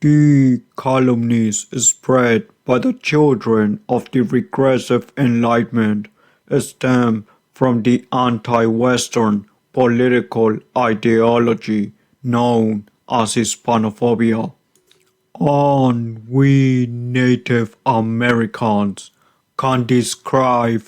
The calumnies spread by the children of the regressive Enlightenment stem from the anti-Western political ideology known as Hispanophobia. And we Native Americans can describe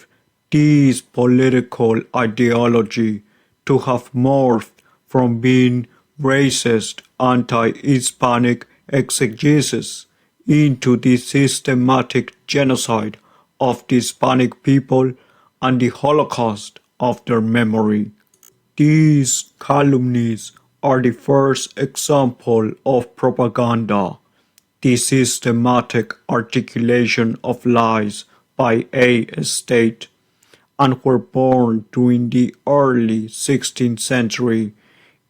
this political ideology to have morphed from being racist anti-Hispanic exegesis into the systematic genocide of the Hispanic people and the Holocaust of their memory. These calumnies are the first example of propaganda, the systematic articulation of lies by a state, and were born during the early 16th century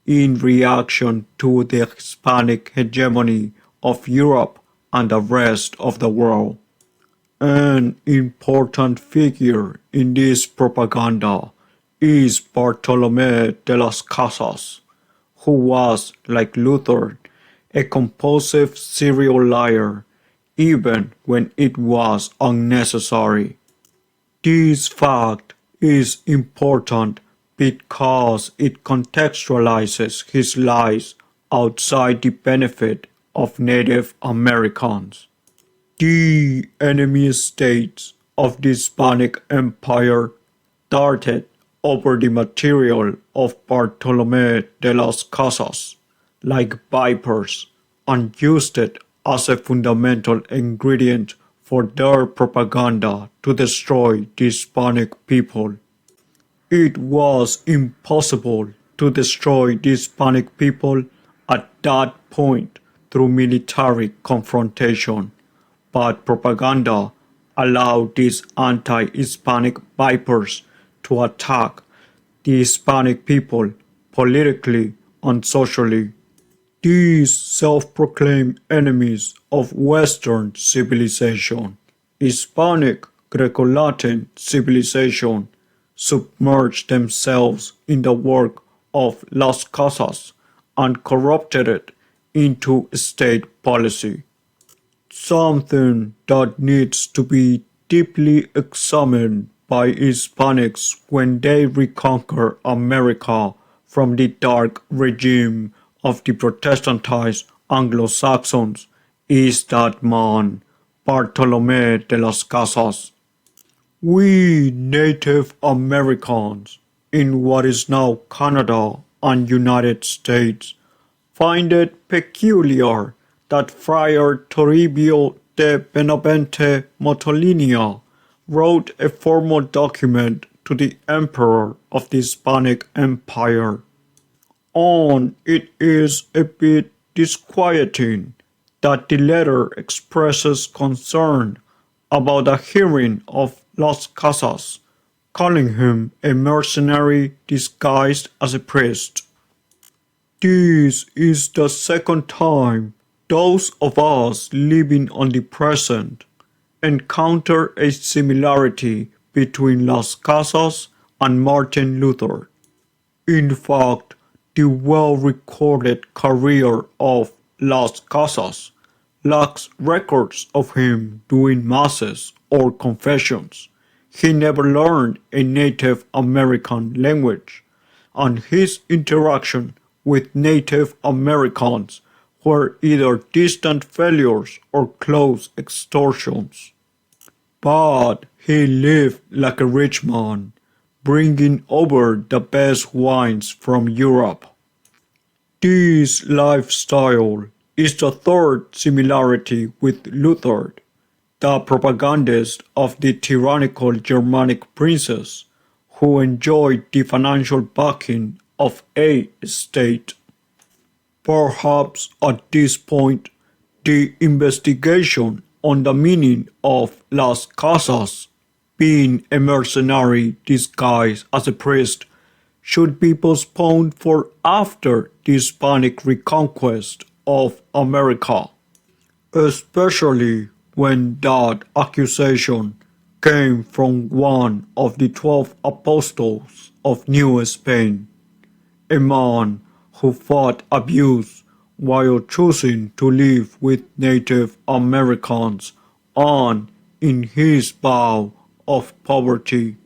in reaction to the Hispanic hegemony of Europe and the rest of the world. An important figure in this propaganda is Bartolome de las Casas, who was, like Luther, a compulsive serial liar, even when it was unnecessary. This fact is important because it contextualizes his lies outside the benefit of Native Americans. The enemy states of the Hispanic Empire darted over the material of Bartolome de las Casas like vipers and used it as a fundamental ingredient for their propaganda to destroy the Hispanic people. It was impossible to destroy the Hispanic people at that point through military confrontation, but propaganda allowed these anti-Hispanic vipers to attack the Hispanic people politically and socially. These self-proclaimed enemies of Western civilization, Hispanic Greco-Latin civilization, submerged themselves in the work of Las Casas and corrupted it into state policy. Something that needs to be deeply examined by Hispanics when they reconquer America from the dark regime of the Protestantized Anglo-Saxons is that man, Bartolome de las Casas. We Native Americans in what is now Canada and United States find it peculiar that Friar Toribio de Benavente Motolinia wrote a formal document to the Emperor of the Hispanic Empire. And it is a bit disquieting that the letter expresses concern about the hearing of Las Casas, calling him a mercenary disguised as a priest. This is the second time those of us living on the present encounter a similarity between Las Casas and Martin Luther. In fact, the well-recorded career of Las Casas lacks records of him doing masses or confessions. He never learned a Native American language, and his interaction with Native Americans were either distant failures or close extortions. But he lived like a rich man, bringing over the best wines from Europe. This lifestyle is the third similarity with Luther, the propagandist of the tyrannical Germanic princes who enjoyed the financial backing of a state. Perhaps at this point, the investigation on the meaning of Las Casas being a mercenary disguised as a priest should be postponed for after the Hispanic reconquest of America, especially when that accusation came from one of the 12 apostles of New Spain, a man who fought abuse while choosing to live with Native Americans on in his bout of poverty.